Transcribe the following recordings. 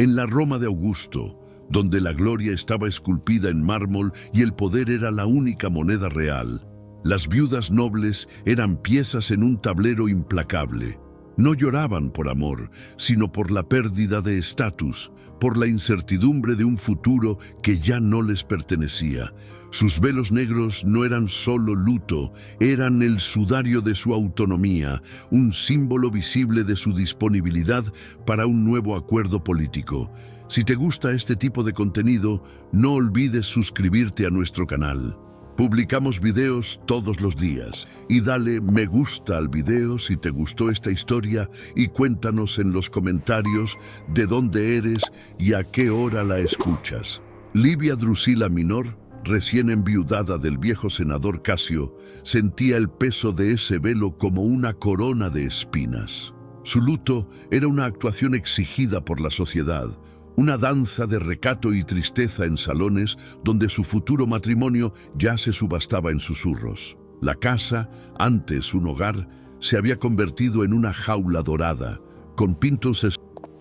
En la Roma de Augusto, donde la gloria estaba esculpida en mármol y el poder era la única moneda real, las viudas nobles eran piezas en un tablero implacable. No lloraban por amor, sino por la pérdida de estatus, por la incertidumbre de un futuro que ya no les pertenecía. Sus velos negros no eran solo luto, eran el sudario de su autonomía, un símbolo visible de su disponibilidad para un nuevo acuerdo político. Si te gusta este tipo de contenido, no olvides suscribirte a nuestro canal. Publicamos videos todos los días y dale me gusta al video si te gustó esta historia y cuéntanos en los comentarios de dónde eres y a qué hora la escuchas. Livia Drusila Minor, recién enviudada del viejo senador Casio, sentía el peso de ese velo como una corona de espinas. Su luto era una actuación exigida por la sociedad, una danza de recato y tristeza en salones donde su futuro matrimonio ya se subastaba en susurros. La casa, antes un hogar, se había convertido en una jaula dorada, con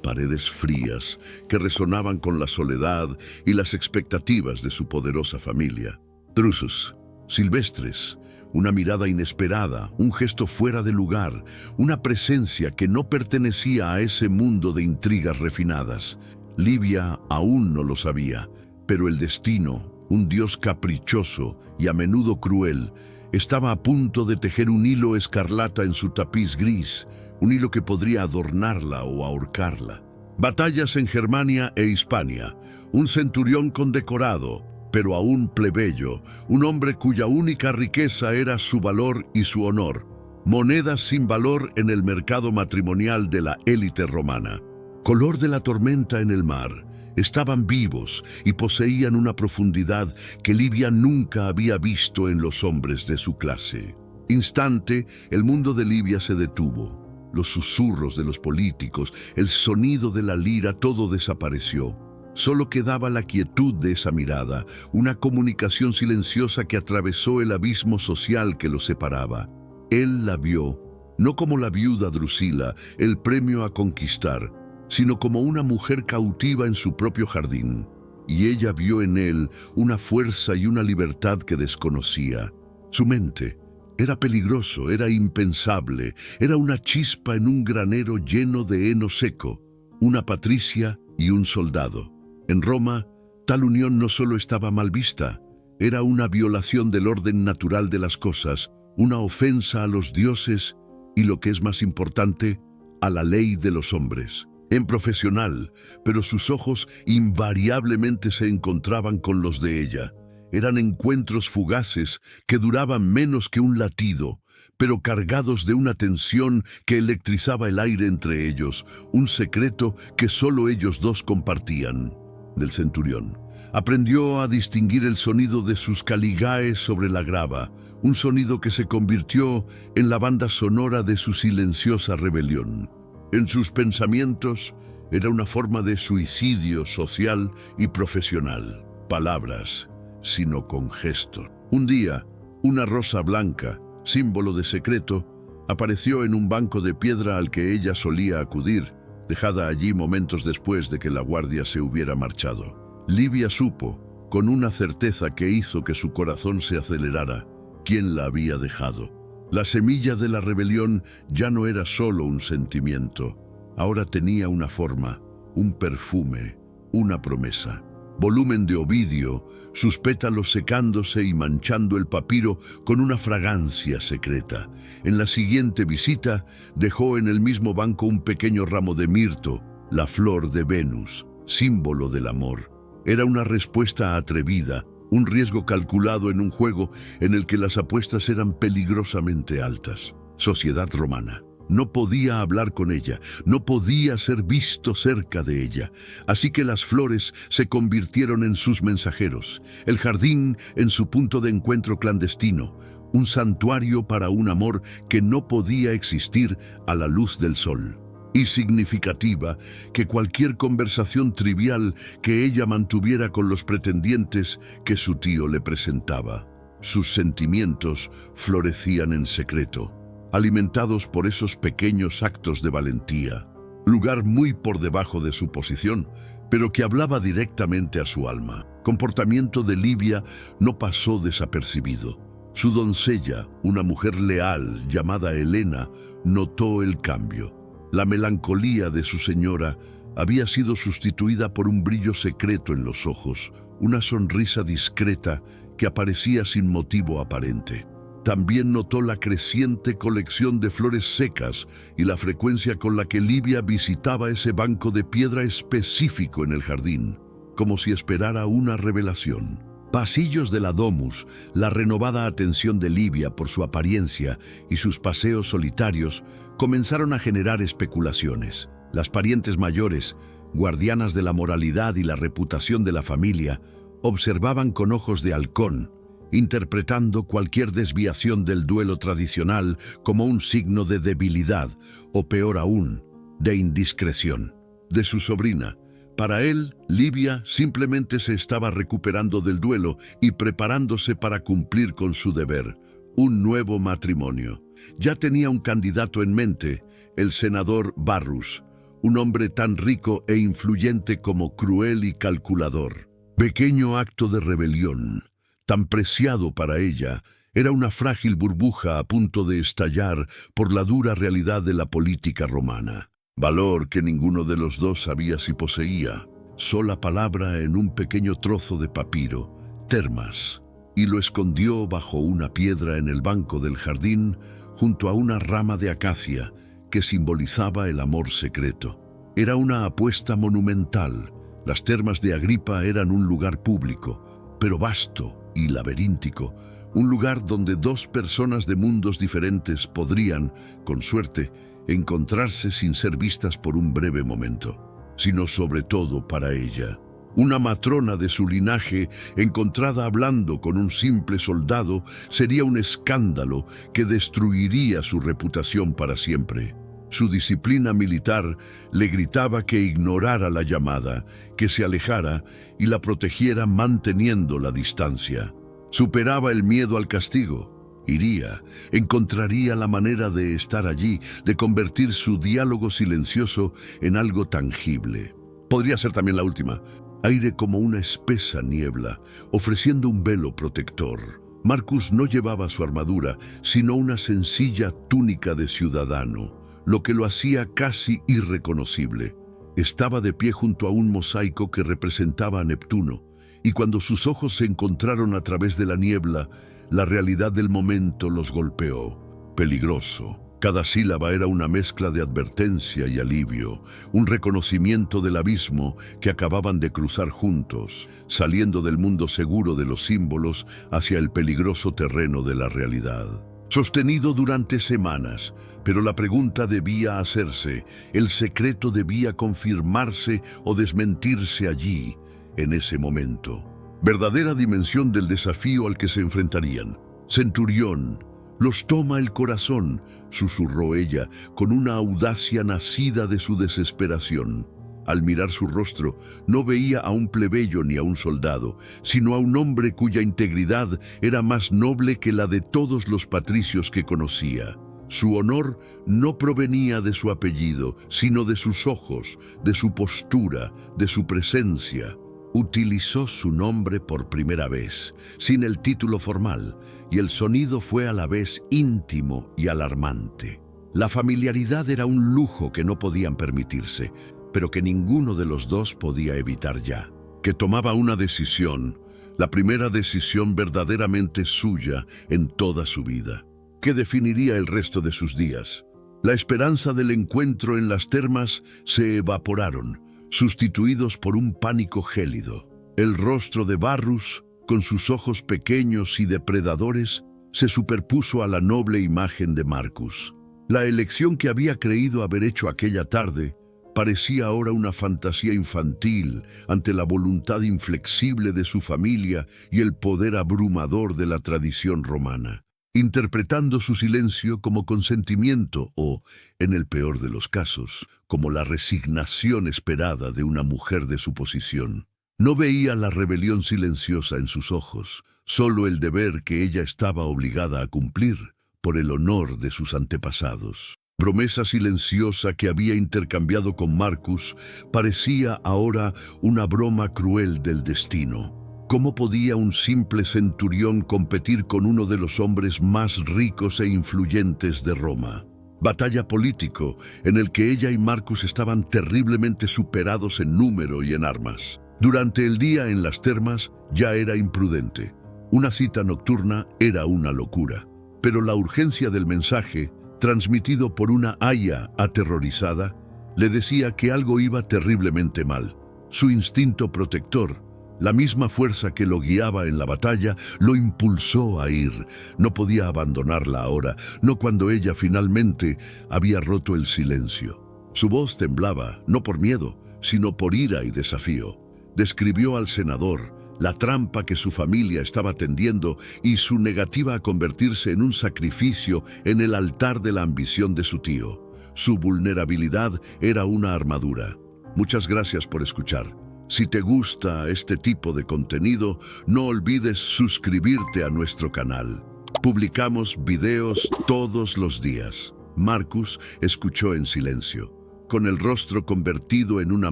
paredes frías que resonaban con la soledad y las expectativas de su poderosa familia. Drusus, silvestres, una mirada inesperada, un gesto fuera de lugar, una presencia que no pertenecía a ese mundo de intrigas refinadas. Livia aún no lo sabía, pero el destino, un dios caprichoso y a menudo cruel, estaba a punto de tejer un hilo escarlata en su tapiz gris, un hilo que podría adornarla o ahorcarla. Batallas en Germania e Hispania, un centurión condecorado, pero aún plebeyo, un hombre cuya única riqueza era su valor y su honor, monedas sin valor en el mercado matrimonial de la élite romana. Color de la tormenta en el mar, estaban vivos y poseían una profundidad que Livia nunca había visto en los hombres de su clase. Instante, el mundo de Livia se detuvo. Los susurros de los políticos, el sonido de la lira, todo desapareció. Solo quedaba la quietud de esa mirada, una comunicación silenciosa que atravesó el abismo social que los separaba. Él la vio, no como la viuda Drusila, el premio a conquistar, sino como una mujer cautiva en su propio jardín, y ella vio en él una fuerza y una libertad que desconocía. Su mente era peligroso, era impensable, era una chispa en un granero lleno de heno seco, una patricia y un soldado. En Roma, tal unión no solo estaba mal vista, era una violación del orden natural de las cosas, una ofensa a los dioses y, lo que es más importante, a la ley de los hombres. En profesional, pero sus ojos invariablemente se encontraban con los de ella. Eran encuentros fugaces que duraban menos que un latido, pero cargados de una tensión que electrizaba el aire entre ellos, un secreto que solo ellos dos compartían. Del centurión. Aprendió a distinguir el sonido de sus caligaes sobre la grava, un sonido que se convirtió en la banda sonora de su silenciosa rebelión. En sus pensamientos era una forma de suicidio social y profesional. Palabras, sino con gestos. Un día, una rosa blanca, símbolo de secreto, apareció en un banco de piedra al que ella solía acudir, dejada allí momentos después de que la guardia se hubiera marchado. Livia supo, con una certeza que hizo que su corazón se acelerara, quién la había dejado. La semilla de la rebelión ya no era solo un sentimiento, ahora tenía una forma, un perfume, una promesa. Volumen de Ovidio, sus pétalos secándose y manchando el papiro con una fragancia secreta. En la siguiente visita, dejó en el mismo banco un pequeño ramo de mirto, la flor de Venus, símbolo del amor. Era una respuesta atrevida, un riesgo calculado en un juego en el que las apuestas eran peligrosamente altas. Sociedad romana. No podía hablar con ella, no podía ser visto cerca de ella. Así que las flores se convirtieron en sus mensajeros, el jardín en su punto de encuentro clandestino, un santuario para un amor que no podía existir a la luz del sol. Y significativa que cualquier conversación trivial que ella mantuviera con los pretendientes que su tío le presentaba. Sus sentimientos florecían en secreto, alimentados por esos pequeños actos de valentía. lugar muy por debajo de su posición, pero que hablaba directamente a su alma. El comportamiento de Livia no pasó desapercibido. Su doncella, una mujer leal llamada Helena, notó el cambio. La melancolía de su señora había sido sustituida por un brillo secreto en los ojos, una sonrisa discreta que aparecía sin motivo aparente. También notó la creciente colección de flores secas y la frecuencia con la que Livia visitaba ese banco de piedra específico en el jardín, como si esperara una revelación. Pasillos de la Domus, la renovada atención de Livia por su apariencia y sus paseos solitarios comenzaron a generar especulaciones. Las parientes mayores, guardianas de la moralidad y la reputación de la familia, observaban con ojos de halcón, interpretando cualquier desviación del duelo tradicional como un signo de debilidad o, peor aún, de indiscreción. De su sobrina, para él, Livia simplemente se estaba recuperando del duelo y preparándose para cumplir con su deber, un nuevo matrimonio. Ya tenía un candidato en mente, el senador Varrus, un hombre tan rico e influyente como cruel y calculador. Pequeño acto de rebelión, tan preciado para ella, era una frágil burbuja a punto de estallar por la dura realidad de la política romana. Valor que ninguno de los dos sabía si poseía, sola palabra en un pequeño trozo de papiro, termas, y lo escondió bajo una piedra en el banco del jardín junto a una rama de acacia que simbolizaba el amor secreto. Era una apuesta monumental. Las termas de Agripa eran un lugar público, pero vasto y laberíntico, un lugar donde dos personas de mundos diferentes podrían, con suerte, encontrarse sin ser vistas por un breve momento, sino sobre todo para ella. Una matrona de su linaje, encontrada hablando con un simple soldado, sería un escándalo que destruiría su reputación para siempre. Su disciplina militar le gritaba que ignorara la llamada, que se alejara y la protegiera manteniendo la distancia. Superaba el miedo al castigo. Iría, encontraría la manera de estar allí, de convertir su diálogo silencioso en algo tangible. Podría ser también la última. Aire como una espesa niebla, ofreciendo un velo protector. Marcus no llevaba su armadura, sino una sencilla túnica de ciudadano, lo que lo hacía casi irreconocible. Estaba de pie junto a un mosaico que representaba a Neptuno, y cuando sus ojos se encontraron a través de la niebla, la realidad del momento los golpeó. Peligroso. Cada sílaba era una mezcla de advertencia y alivio, un reconocimiento del abismo que acababan de cruzar juntos, saliendo del mundo seguro de los símbolos hacia el peligroso terreno de la realidad. Sostenido durante semanas, pero la pregunta debía hacerse, el secreto debía confirmarse o desmentirse allí, en ese momento. Verdadera dimensión del desafío al que se enfrentarían. Centurión, los toma el corazón, susurró ella, con una audacia nacida de su desesperación. Al mirar su rostro, no veía a un plebeyo ni a un soldado, sino a un hombre cuya integridad era más noble que la de todos los patricios que conocía. Su honor no provenía de su apellido, sino de sus ojos, de su postura, de su presencia. Utilizó su nombre por primera vez, sin el título formal, y el sonido fue a la vez íntimo y alarmante. La familiaridad era un lujo que no podían permitirse, pero que ninguno de los dos podía evitar ya. Que tomaba una decisión, la primera decisión verdaderamente suya en toda su vida, que definiría el resto de sus días. La esperanza del encuentro en las termas se evaporaron, sustituidos por un pánico gélido. El rostro de Varrus, con sus ojos pequeños y depredadores, se superpuso a la noble imagen de Marcus. La elección que había creído haber hecho aquella tarde parecía ahora una fantasía infantil ante la voluntad inflexible de su familia y el poder abrumador de la tradición romana, interpretando su silencio como consentimiento o, en el peor de los casos, como la resignación esperada de una mujer de su posición. No veía la rebelión silenciosa en sus ojos, solo el deber que ella estaba obligada a cumplir por el honor de sus antepasados. Promesa silenciosa que había intercambiado con Marcus parecía ahora una broma cruel del destino. ¿Cómo podía un simple centurión competir con uno de los hombres más ricos e influyentes de Roma? Batalla político en el que ella y Marcus estaban terriblemente superados en número y en armas. Durante el día en las termas ya era imprudente. Una cita nocturna era una locura. Pero la urgencia del mensaje, transmitido por una aya aterrorizada, le decía que algo iba terriblemente mal. Su instinto protector, la misma fuerza que lo guiaba en la batalla, lo impulsó a ir. No podía abandonarla ahora, no cuando ella finalmente había roto el silencio. Su voz temblaba, no por miedo, sino por ira y desafío. Describió al senador la trampa que su familia estaba tendiendo y su negativa a convertirse en un sacrificio en el altar de la ambición de su tío. Su vulnerabilidad era una armadura. Muchas gracias por escuchar. Si te gusta este tipo de contenido, no olvides suscribirte a nuestro canal. Publicamos videos todos los días. Marcus escuchó en silencio, con el rostro convertido en una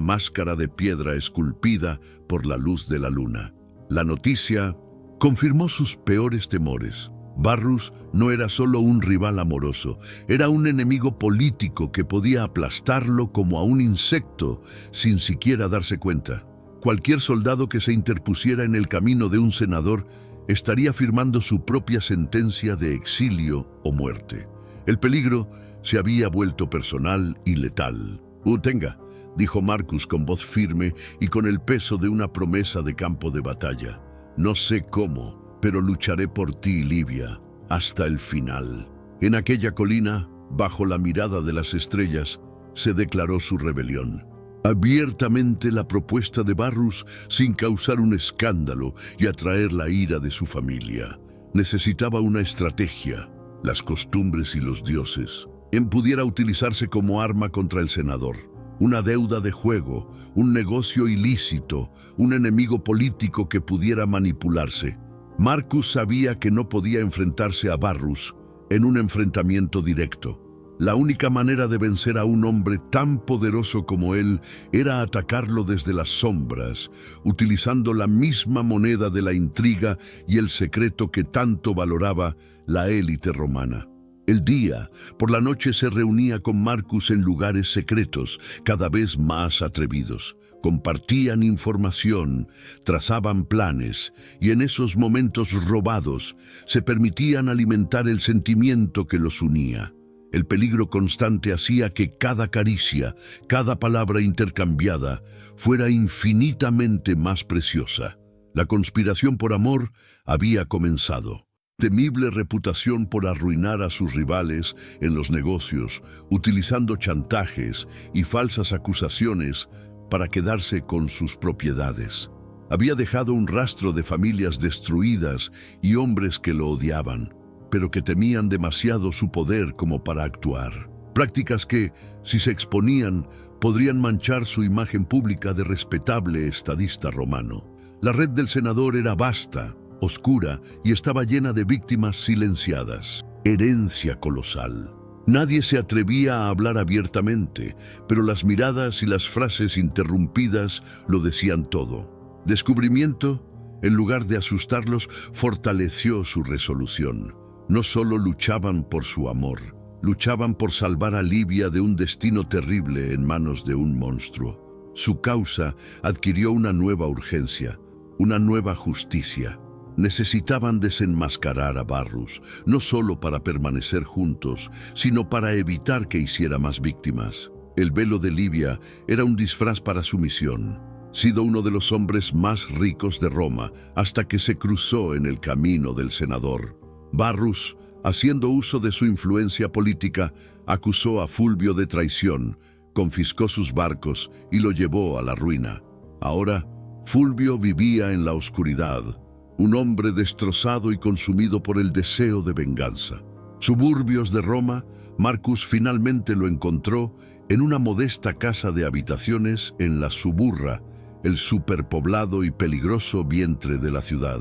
máscara de piedra esculpida por la luz de la luna. La noticia confirmó sus peores temores. Varrus no era solo un rival amoroso, era un enemigo político que podía aplastarlo como a un insecto sin siquiera darse cuenta. Cualquier soldado que se interpusiera en el camino de un senador estaría firmando su propia sentencia de exilio o muerte. El peligro se había vuelto personal y letal. «Tenga», dijo Marcus con voz firme y con el peso de una promesa de campo de batalla. «No sé cómo, pero lucharé por ti, Livia, hasta el final». En aquella colina, bajo la mirada de las estrellas, se declaró su rebelión. Abiertamente la propuesta de Varrus sin causar un escándalo y atraer la ira de su familia. Necesitaba una estrategia, las costumbres y los dioses. Pudiera utilizarse como arma contra el senador. Una deuda de juego, un negocio ilícito, un enemigo político que pudiera manipularse. Marcus sabía que no podía enfrentarse a Varrus en un enfrentamiento directo. La única manera de vencer a un hombre tan poderoso como él era atacarlo desde las sombras, utilizando la misma moneda de la intriga y el secreto que tanto valoraba la élite romana. El día, por la noche se reunía con Marcus en lugares secretos, cada vez más atrevidos. Compartían información, trazaban planes, y en esos momentos robados se permitían alimentar el sentimiento que los unía. El peligro constante hacía que cada caricia, cada palabra intercambiada, fuera infinitamente más preciosa. La conspiración por amor había comenzado. Temible reputación por arruinar a sus rivales en los negocios, utilizando chantajes y falsas acusaciones para quedarse con sus propiedades. Había dejado un rastro de familias destruidas y hombres que lo odiaban, pero que temían demasiado su poder como para actuar. Prácticas que, si se exponían, podrían manchar su imagen pública de respetable estadista romano. La red del senador era vasta, oscura y estaba llena de víctimas silenciadas. Herencia colosal. Nadie se atrevía a hablar abiertamente, pero las miradas y las frases interrumpidas lo decían todo. Descubrimiento, en lugar de asustarlos, fortaleció su resolución. No solo luchaban por su amor, luchaban por salvar a Livia de un destino terrible en manos de un monstruo. Su causa adquirió una nueva urgencia, una nueva justicia. Necesitaban desenmascarar a Varrus, no solo para permanecer juntos, sino para evitar que hiciera más víctimas. El velo de Livia era un disfraz para su misión. Sido uno de los hombres más ricos de Roma, hasta que se cruzó en el camino del senador. Varrus, haciendo uso de su influencia política, acusó a Fulvio de traición, confiscó sus barcos y lo llevó a la ruina. Ahora, Fulvio vivía en la oscuridad, un hombre destrozado y consumido por el deseo de venganza. Suburbios de Roma, Marcus finalmente lo encontró en una modesta casa de habitaciones en la Suburra, el superpoblado y peligroso vientre de la ciudad.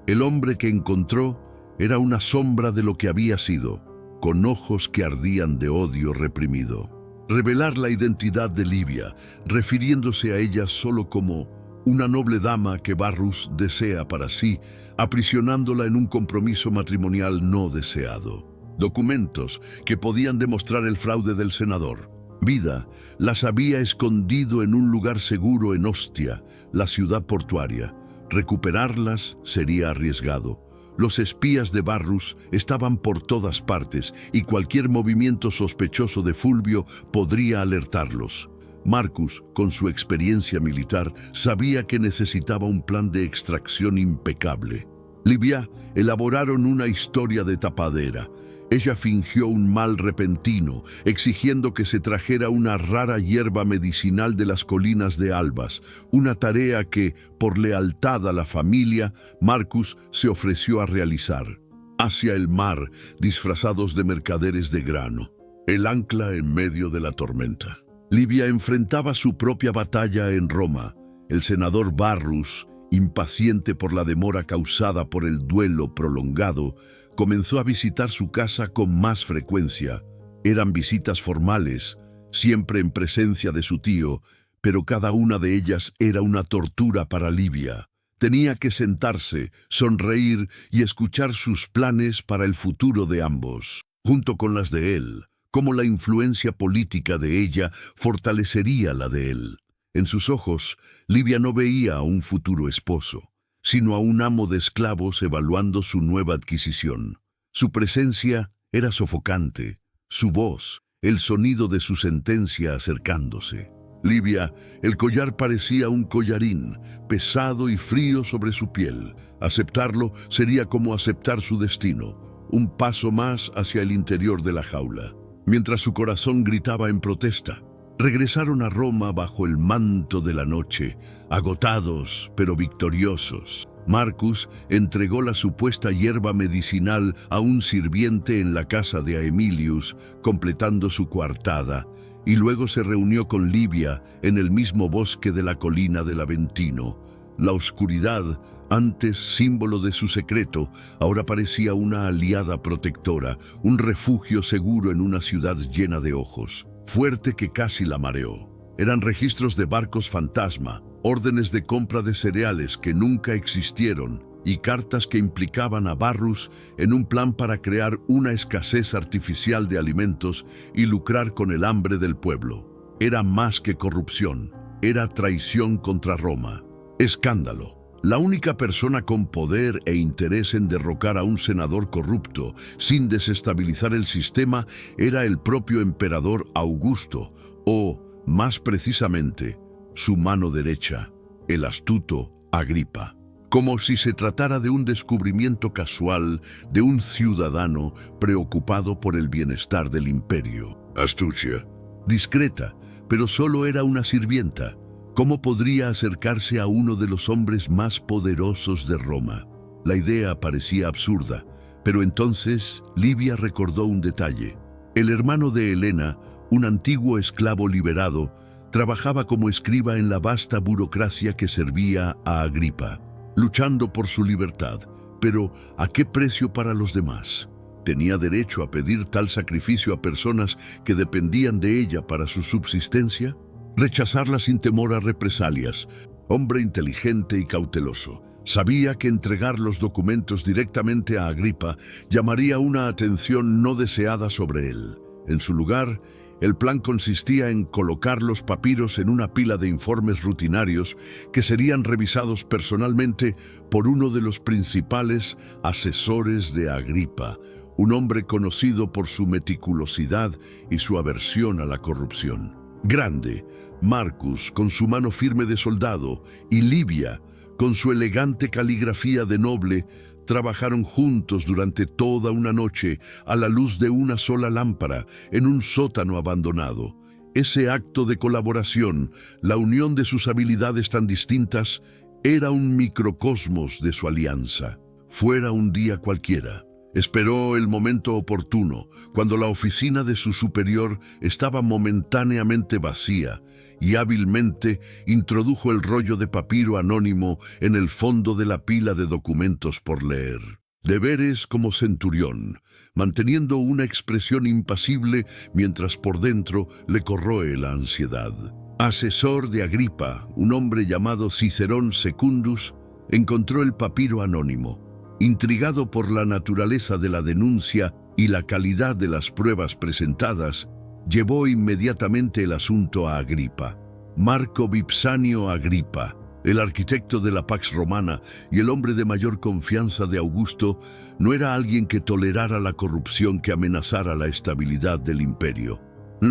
El hombre que encontró era una sombra de lo que había sido. con ojos que ardían de odio reprimido. Revelar la identidad de Livia, refiriéndose a ella solo como una noble dama que Varrus desea para sí, aprisionándola en un compromiso matrimonial no deseado. Documentos que podían demostrar el fraude del senador. Vida las había escondido en un lugar seguro en Ostia, la ciudad portuaria. Recuperarlas sería arriesgado. Los espías de Varrus estaban por todas partes y cualquier movimiento sospechoso de Fulvio podría alertarlos. Marcus, con su experiencia militar, sabía que necesitaba un plan de extracción impecable. Livia elaboraron una historia de tapadera. Ella fingió un mal repentino, exigiendo que se trajera una rara hierba medicinal de las colinas de Albas, una tarea que, por lealtad a la familia, Marcus se ofreció a realizar. Hacia el mar, disfrazados de mercaderes de grano, el ancla en medio de la tormenta. Livia enfrentaba su propia batalla en Roma. El senador Varrus, impaciente por la demora causada por el duelo prolongado, comenzó a visitar su casa con más frecuencia. Eran visitas formales, siempre en presencia de su tío, pero cada una de ellas era una tortura para Livia. Tenía que sentarse, sonreír y escuchar sus planes para el futuro de ambos, junto con las de él, cómo la influencia política de ella fortalecería la de él. En sus ojos, Livia no veía a un futuro esposo, sino a un amo de esclavos evaluando su nueva adquisición. Su presencia era sofocante, su voz, el sonido de su sentencia acercándose. Livia, el collar parecía un collarín, pesado y frío sobre su piel. Aceptarlo sería como aceptar su destino, un paso más hacia el interior de la jaula. Mientras su corazón gritaba en protesta, regresaron a Roma bajo el manto de la noche, agotados pero victoriosos. Marcus entregó la supuesta hierba medicinal a un sirviente en la casa de Aemilius, completando su coartada, y luego se reunió con Livia en el mismo bosque de la colina del Aventino. La oscuridad, antes símbolo de su secreto, ahora parecía una aliada protectora, un refugio seguro en una ciudad llena de ojos, fuerte que casi la mareó. Eran registros de barcos fantasma, órdenes de compra de cereales que nunca existieron y cartas que implicaban a Varrus en un plan para crear una escasez artificial de alimentos y lucrar con el hambre del pueblo. Era más que corrupción, era traición contra Roma. Escándalo. La única persona con poder e interés en derrocar a un senador corrupto sin desestabilizar el sistema era el propio emperador Augusto, o, más precisamente, su mano derecha, el astuto Agripa. Como si se tratara de un descubrimiento casual de un ciudadano preocupado por el bienestar del imperio. Astucia. Discreta, pero solo era una sirvienta. ¿Cómo podría acercarse a uno de los hombres más poderosos de Roma? La idea parecía absurda, pero entonces Livia recordó un detalle. El hermano de Helena, un antiguo esclavo liberado, trabajaba como escriba en la vasta burocracia que servía a Agripa, luchando por su libertad. Pero, ¿a qué precio para los demás? ¿Tenía derecho a pedir tal sacrificio a personas que dependían de ella para su subsistencia? Rechazarla sin temor a represalias. Hombre inteligente y cauteloso, sabía que entregar los documentos directamente a Agripa llamaría una atención no deseada sobre él. En su lugar, el plan consistía en colocar los papiros en una pila de informes rutinarios que serían revisados personalmente por uno de los principales asesores de Agripa, un hombre conocido por su meticulosidad y su aversión a la corrupción. Grande, Marcus, con su mano firme de soldado, y Livia, con su elegante caligrafía de noble, trabajaron juntos durante toda una noche a la luz de una sola lámpara en un sótano abandonado. Ese acto de colaboración, la unión de sus habilidades tan distintas, era un microcosmos de su alianza. Fuera un día cualquiera. Esperó el momento oportuno, cuando la oficina de su superior estaba momentáneamente vacía, y hábilmente introdujo el rollo de papiro anónimo en el fondo de la pila de documentos por leer. Deberes como centurión, manteniendo una expresión impasible mientras por dentro le corroe la ansiedad. Asesor de Agripa, un hombre llamado Cicerón Secundus, encontró el papiro anónimo. Intrigado por la naturaleza de la denuncia y la calidad de las pruebas presentadas, llevó inmediatamente el asunto a Agripa. Marco Vipsanio Agripa, el arquitecto de la Pax Romana y el hombre de mayor confianza de Augusto, no era alguien que tolerara la corrupción que amenazara la estabilidad del imperio.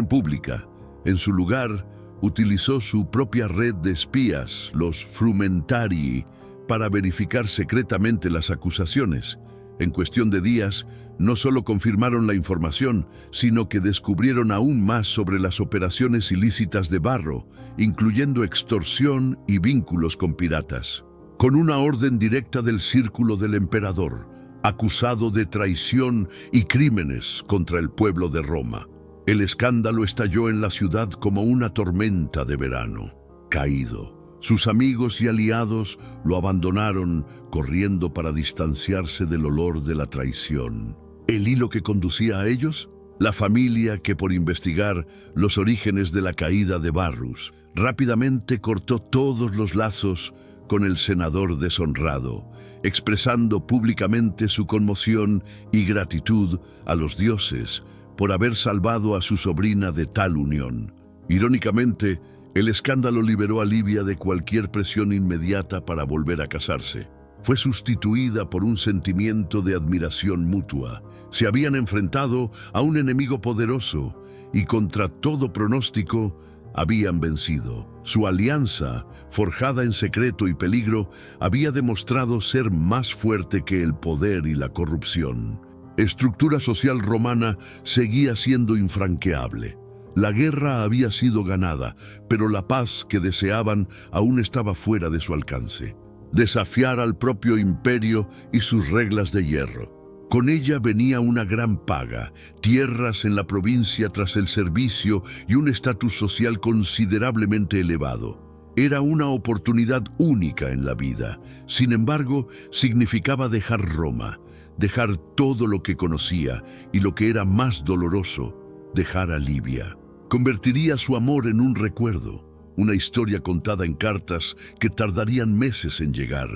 Pública, en su lugar, utilizó su propia red de espías, los frumentarii, para verificar secretamente las acusaciones. En cuestión de días, no solo confirmaron la información, sino que descubrieron aún más sobre las operaciones ilícitas de Varro, incluyendo extorsión y vínculos con piratas. Con una orden directa del círculo del emperador, acusado de traición y crímenes contra el pueblo de Roma. El escándalo estalló en la ciudad como una tormenta de verano. Caído, sus amigos y aliados lo abandonaron, corriendo para distanciarse del olor de la traición. ¿El hilo que conducía a ellos? La familia que, por investigar los orígenes de la caída de Varrus, rápidamente cortó todos los lazos con el senador deshonrado, expresando públicamente su conmoción y gratitud a los dioses por haber salvado a su sobrina de tal unión. Irónicamente, el escándalo liberó a Livia de cualquier presión inmediata para volver a casarse. Fue sustituida por un sentimiento de admiración mutua. Se habían enfrentado a un enemigo poderoso y contra todo pronóstico habían vencido. Su alianza, forjada en secreto y peligro, había demostrado ser más fuerte que el poder y la corrupción. Estructura social romana seguía siendo infranqueable. La guerra había sido ganada, pero la paz que deseaban aún estaba fuera de su alcance. Desafiar al propio imperio y sus reglas de hierro. Con ella venía una gran paga, tierras en la provincia tras el servicio y un estatus social considerablemente elevado. Era una oportunidad única en la vida. Sin embargo, significaba dejar Roma, dejar todo lo que conocía y, lo que era más doloroso, dejar a Livia. Convertiría su amor en un recuerdo, una historia contada en cartas que tardarían meses en llegar.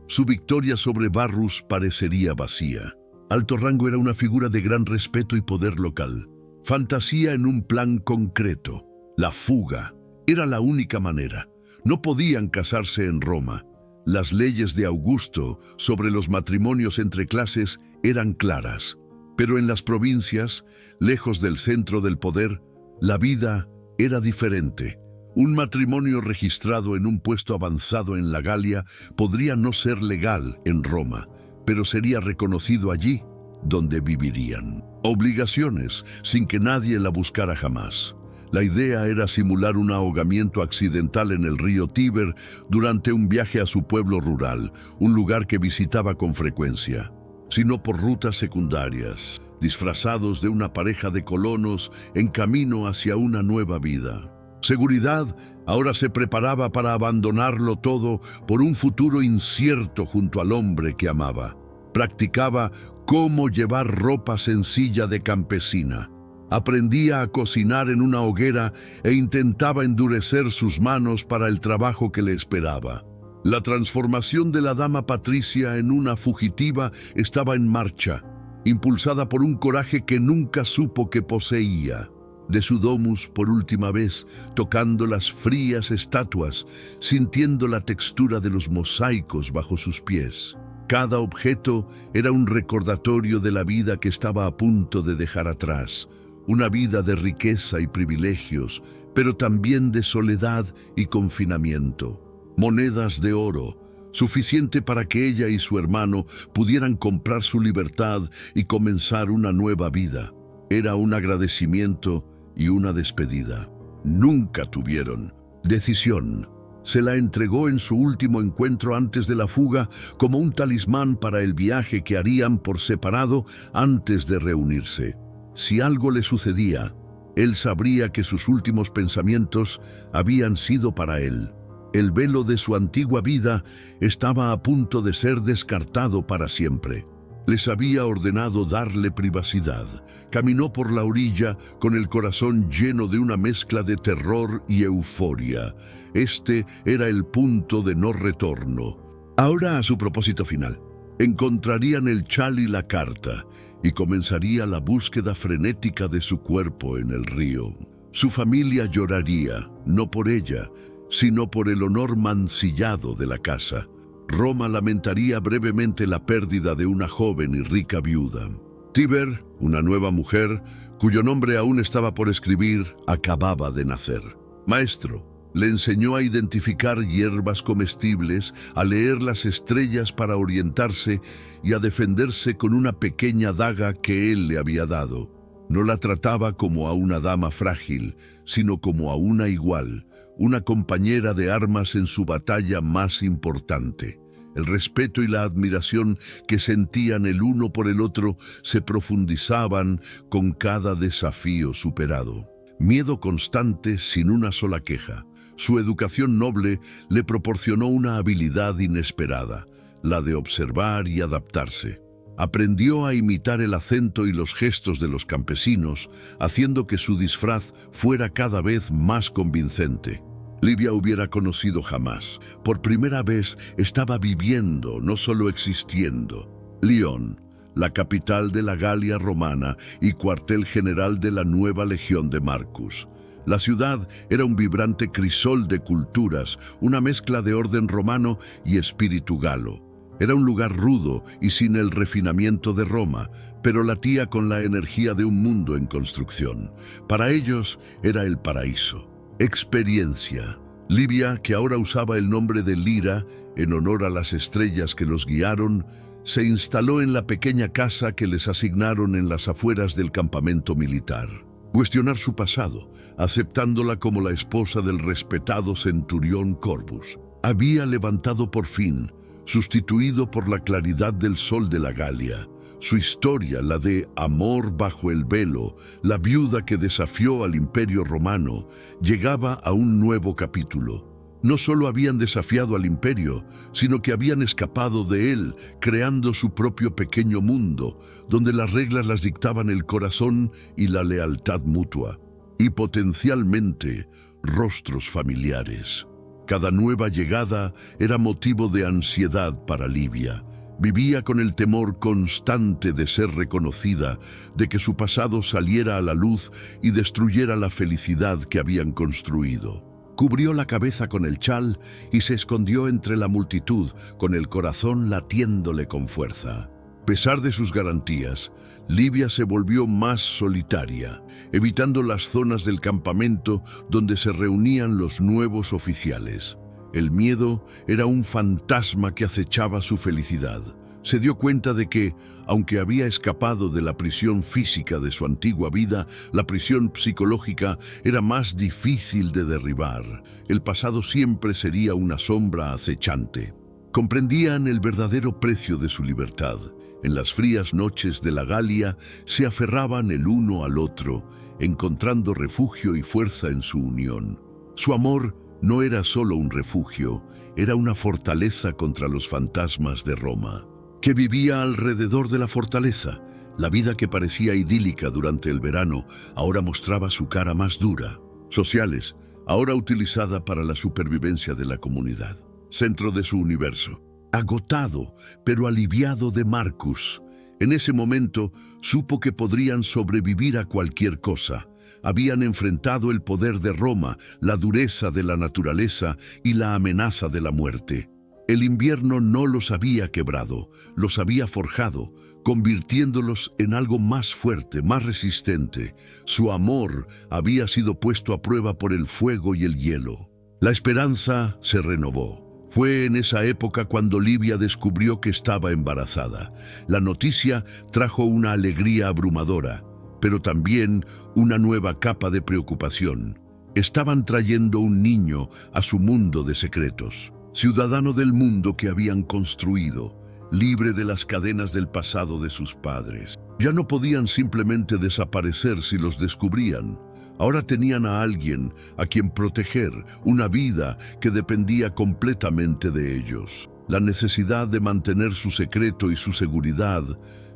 Su victoria sobre Varrus parecería vacía. Alto Rango era una figura de gran respeto y poder local. Fantasía en un plan concreto. La fuga era la única manera. No podían casarse en Roma. Las leyes de Augusto sobre los matrimonios entre clases eran claras. Pero en las provincias, lejos del centro del poder, la vida era diferente. Un matrimonio registrado en un puesto avanzado en la Galia podría no ser legal en Roma, pero sería reconocido allí donde vivirían. Obligaciones, sin que nadie la buscara jamás. La idea era simular un ahogamiento accidental en el río Tíber durante un viaje a su pueblo rural, un lugar que visitaba con frecuencia, sino por rutas secundarias, disfrazados de una pareja de colonos en camino hacia una nueva vida. Seguridad ahora se preparaba para abandonarlo todo por un futuro incierto junto al hombre que amaba. Practicaba cómo llevar ropa sencilla de campesina. Aprendía a cocinar en una hoguera e intentaba endurecer sus manos para el trabajo que le esperaba. La transformación de la dama Patricia en una fugitiva estaba en marcha, impulsada por un coraje que nunca supo que poseía. De su domus por última vez, tocando las frías estatuas, sintiendo la textura de los mosaicos bajo sus pies. Cada objeto era un recordatorio de la vida que estaba a punto de dejar atrás, una vida de riqueza y privilegios, pero también de soledad y confinamiento. Monedas de oro, suficiente para que ella y su hermano pudieran comprar su libertad y comenzar una nueva vida. Era un agradecimiento y una despedida. Nunca tuvieron decisión. Se la entregó en su último encuentro antes de la fuga como un talismán para el viaje que harían por separado antes de reunirse. Si algo le sucedía, él sabría que sus últimos pensamientos habían sido para él. El velo de su antigua vida estaba a punto de ser descartado para siempre. Les había ordenado darle privacidad. Caminó por la orilla con el corazón lleno de una mezcla de terror y euforia. Este era el punto de no retorno. Ahora a su propósito final. Encontrarían el chal y la carta, y comenzaría la búsqueda frenética de su cuerpo en el río. Su familia lloraría, no por ella, sino por el honor mancillado de la casa. Roma lamentaría brevemente la pérdida de una joven y rica viuda. Tíber, una nueva mujer, cuyo nombre aún estaba por escribir, acababa de nacer. Maestro, le enseñó a identificar hierbas comestibles, a leer las estrellas para orientarse y a defenderse con una pequeña daga que él le había dado. No la trataba como a una dama frágil, sino como a una igual, una compañera de armas en su batalla más importante. El respeto y la admiración que sentían el uno por el otro se profundizaban con cada desafío superado. Miedo constante sin una sola queja. Su educación noble le proporcionó una habilidad inesperada, la de observar y adaptarse. Aprendió a imitar el acento y los gestos de los campesinos, haciendo que su disfraz fuera cada vez más convincente. Livia hubiera conocido jamás. Por primera vez estaba viviendo, no solo existiendo. Lión, la capital de la Galia romana y cuartel general de la nueva legión de Marcus. La ciudad era un vibrante crisol de culturas, una mezcla de orden romano y espíritu galo. Era un lugar rudo y sin el refinamiento de Roma, pero latía con la energía de un mundo en construcción. Para ellos era el paraíso. Experiencia. Livia, que ahora usaba el nombre de Lira, en honor a las estrellas que los guiaron, se instaló en la pequeña casa que les asignaron en las afueras del campamento militar. Cuestionar su pasado, aceptándola como la esposa del respetado centurión Corbus. Había levantado por fin, sustituido por la claridad del sol de la Galia. Su historia, la de amor bajo el velo, la viuda que desafió al Imperio Romano, llegaba a un nuevo capítulo. No solo habían desafiado al imperio, sino que habían escapado de él, creando su propio pequeño mundo, donde las reglas las dictaban el corazón y la lealtad mutua, y potencialmente rostros familiares. Cada nueva llegada era motivo de ansiedad para Livia. Vivía con el temor constante de ser reconocida, de que su pasado saliera a la luz y destruyera la felicidad que habían construido. Cubrió la cabeza con el chal y se escondió entre la multitud, con el corazón latiéndole con fuerza. A pesar de sus garantías, Livia se volvió más solitaria, evitando las zonas del campamento donde se reunían los nuevos oficiales. El miedo era un fantasma que acechaba su felicidad. Se dio cuenta de que, aunque había escapado de la prisión física de su antigua vida, la prisión psicológica era más difícil de derribar. El pasado siempre sería una sombra acechante. Comprendían el verdadero precio de su libertad. En las frías noches de la Galia se aferraban el uno al otro, encontrando refugio y fuerza en su unión. Su amor no era solo un refugio, era una fortaleza contra los fantasmas de Roma. Que vivía alrededor de la fortaleza. La vida que parecía idílica durante el verano ahora mostraba su cara más dura. Sociales, ahora utilizada para la supervivencia de la comunidad. Centro de su universo. Agotado, pero aliviado de Marcus. En ese momento supo que podrían sobrevivir a cualquier cosa. Habían enfrentado el poder de Roma, la dureza de la naturaleza y la amenaza de la muerte. El invierno no los había quebrado, los había forjado, convirtiéndolos en algo más fuerte, más resistente. Su amor había sido puesto a prueba por el fuego y el hielo. La esperanza se renovó. Fue en esa época cuando Livia descubrió que estaba embarazada. La noticia trajo una alegría abrumadora, pero también una nueva capa de preocupación. Estaban trayendo un niño a su mundo de secretos. Ciudadano del mundo que habían construido, libre de las cadenas del pasado de sus padres. Ya no podían simplemente desaparecer si los descubrían. Ahora tenían a alguien a quien proteger, una vida que dependía completamente de ellos. La necesidad de mantener su secreto y su seguridad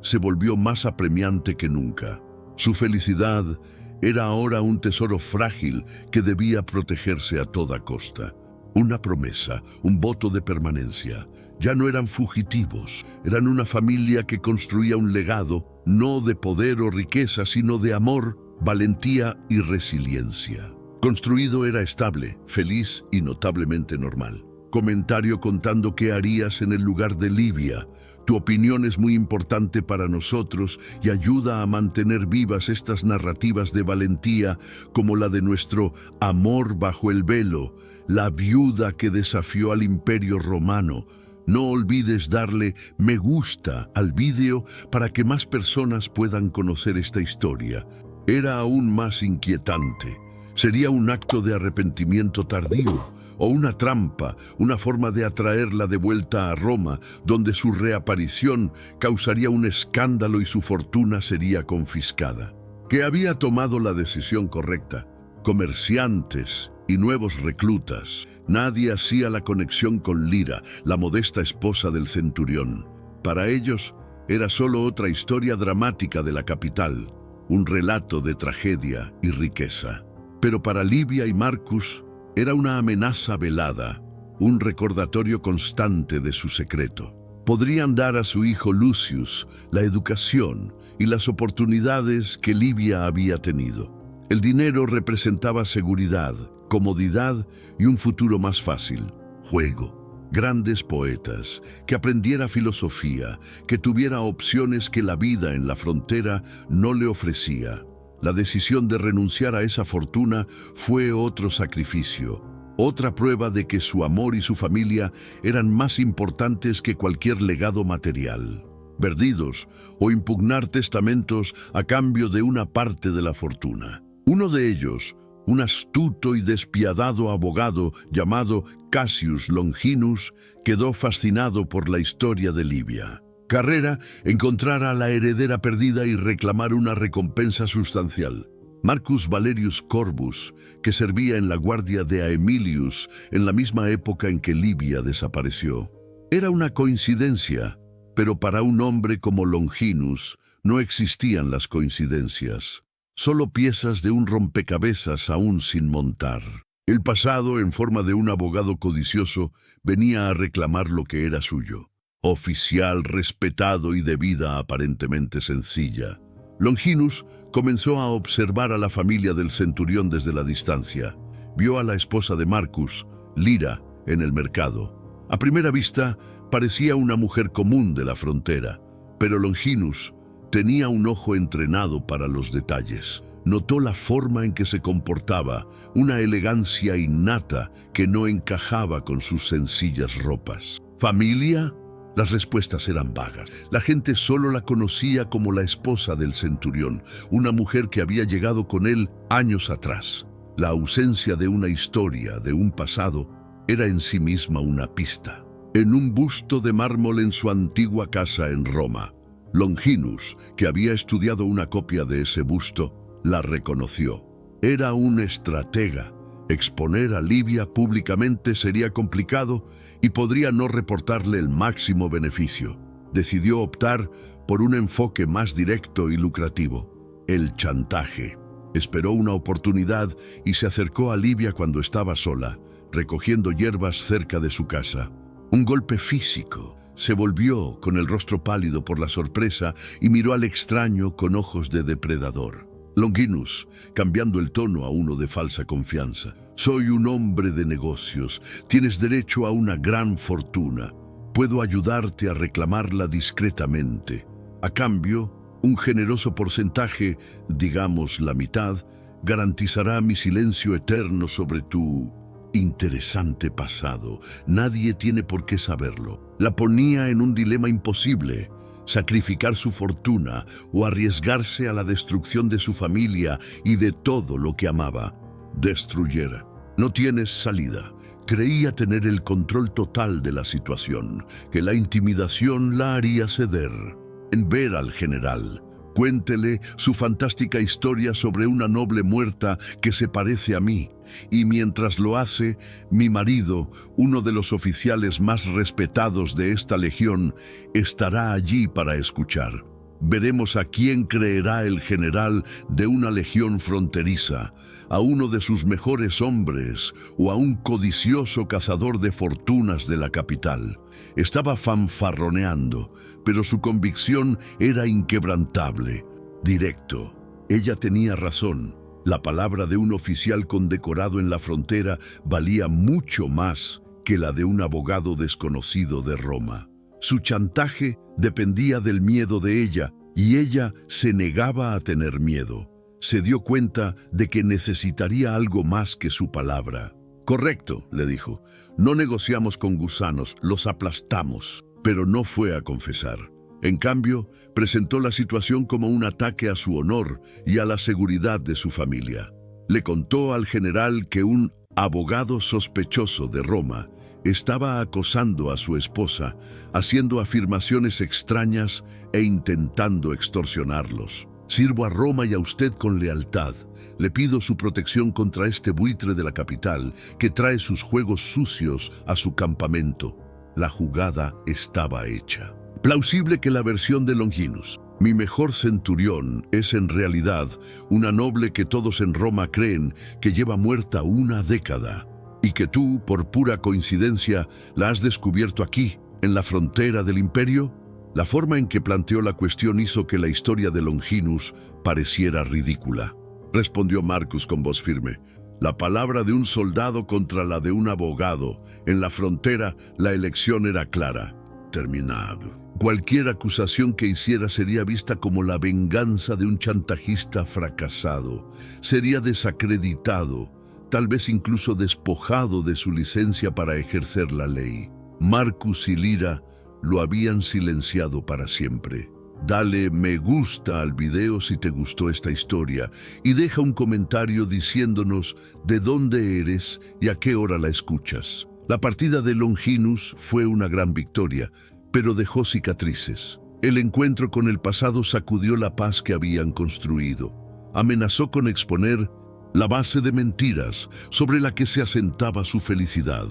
se volvió más apremiante que nunca. Su felicidad era ahora un tesoro frágil que debía protegerse a toda costa. Una promesa, un voto de permanencia. Ya no eran fugitivos, eran una familia que construía un legado, no de poder o riqueza, sino de amor, valentía y resiliencia. Construido era estable, feliz y notablemente normal. Comentario contando qué harías en el lugar de Livia. Tu opinión es muy importante para nosotros y ayuda a mantener vivas estas narrativas de valentía como la de nuestro amor bajo el velo, la viuda que desafió al Imperio Romano. No olvides darle me gusta al vídeo para que más personas puedan conocer esta historia. Era aún más inquietante. ¿Sería un acto de arrepentimiento tardío o una trampa, una forma de atraerla de vuelta a Roma, donde su reaparición causaría un escándalo y su fortuna sería confiscada? Que había tomado la decisión correcta. Comerciantes y nuevos reclutas. Nadie hacía la conexión con Lira, la modesta esposa del centurión. Para ellos era solo otra historia dramática de la capital, un relato de tragedia y riqueza. Pero para Livia y Marcus era una amenaza velada, un recordatorio constante de su secreto. Podrían dar a su hijo Lucius la educación y las oportunidades que Livia había tenido. El dinero representaba seguridad, comodidad y un futuro más fácil. Juego, grandes poetas, que aprendiera filosofía, que tuviera opciones que la vida en la frontera no le ofrecía. La decisión de renunciar a esa fortuna fue otro sacrificio, otra prueba de que su amor y su familia eran más importantes que cualquier legado material. Perdidos o impugnar testamentos a cambio de una parte de la fortuna. Uno de ellos, un astuto y despiadado abogado llamado Cassius Longinus, quedó fascinado por la historia de Livia. Carrera, encontrar a la heredera perdida y reclamar una recompensa sustancial. Marcus Valerius Corbus, que servía en la guardia de Aemilius en la misma época en que Livia desapareció. Era una coincidencia, pero para un hombre como Longinus no existían las coincidencias. Solo piezas de un rompecabezas aún sin montar. El pasado, en forma de un abogado codicioso, venía a reclamar lo que era suyo. Oficial, respetado y de vida aparentemente sencilla. Longinus comenzó a observar a la familia del centurión desde la distancia. Vio a la esposa de Marcus, Lira, en el mercado. A primera vista, parecía una mujer común de la frontera, pero Longinus tenía un ojo entrenado para los detalles. Notó la forma en que se comportaba, una elegancia innata que no encajaba con sus sencillas ropas. ¿Familia? Las respuestas eran vagas. La gente solo la conocía como la esposa del centurión, una mujer que había llegado con él años atrás. La ausencia de una historia, de un pasado, era en sí misma una pista. En un busto de mármol en su antigua casa en Roma, Longinus, que había estudiado una copia de ese busto, la reconoció. Era un estratega. Exponer a Livia públicamente sería complicado y podría no reportarle el máximo beneficio. Decidió optar por un enfoque más directo y lucrativo: el chantaje. Esperó una oportunidad y se acercó a Livia cuando estaba sola, recogiendo hierbas cerca de su casa. Un golpe físico. Se volvió con el rostro pálido por la sorpresa y miró al extraño con ojos de depredador. Longinus, cambiando el tono a uno de falsa confianza. Soy un hombre de negocios. Tienes derecho a una gran fortuna. Puedo ayudarte a reclamarla discretamente. A cambio, un generoso porcentaje, digamos la mitad, garantizará mi silencio eterno sobre tu interesante pasado. Nadie tiene por qué saberlo. La ponía en un dilema imposible: sacrificar su fortuna o arriesgarse a la destrucción de su familia y de todo lo que amaba. Destruyera. No tienes salida. Creía tener el control total de la situación, que la intimidación la haría ceder. En ver al general, Cuéntele su fantástica historia sobre una noble muerta que se parece a mí, y mientras lo hace, mi marido, uno de los oficiales más respetados de esta legión, estará allí para escuchar. Veremos a quién creerá el general de una legión fronteriza, a uno de sus mejores hombres o a un codicioso cazador de fortunas de la capital. Estaba fanfarroneando, pero su convicción era inquebrantable, directo. Ella tenía razón. La palabra de un oficial condecorado en la frontera valía mucho más que la de un abogado desconocido de Roma. Su chantaje dependía del miedo de ella, y ella se negaba a tener miedo. Se dio cuenta de que necesitaría algo más que su palabra. «Correcto», le dijo. «No negociamos con gusanos, los aplastamos». Pero no fue a confesar. En cambio, presentó la situación como un ataque a su honor y a la seguridad de su familia. Le contó al general que un abogado sospechoso de Roma estaba acosando a su esposa, haciendo afirmaciones extrañas e intentando extorsionarlos. «Sirvo a Roma y a usted con lealtad. Le pido su protección contra este buitre de la capital que trae sus juegos sucios a su campamento». La jugada estaba hecha. Plausible que la versión de Longinus. Mi mejor centurión es en realidad una noble que todos en Roma creen que lleva muerta una década, y que tú, por pura coincidencia, la has descubierto aquí, en la frontera del imperio. La forma en que planteó la cuestión hizo que la historia de Longinus pareciera ridícula. Respondió Marcus con voz firme. La palabra de un soldado contra la de un abogado. En la frontera, la elección era clara. Terminado. Cualquier acusación que hiciera sería vista como la venganza de un chantajista fracasado. Sería desacreditado, tal vez incluso despojado de su licencia para ejercer la ley. Marcus y Lira lo habían silenciado para siempre. Dale me gusta al video si te gustó esta historia y deja un comentario diciéndonos de dónde eres y a qué hora la escuchas. La partida de Longinus fue una gran victoria, pero dejó cicatrices. El encuentro con el pasado sacudió la paz que habían construido. Amenazó con exponer la base de mentiras sobre la que se asentaba su felicidad.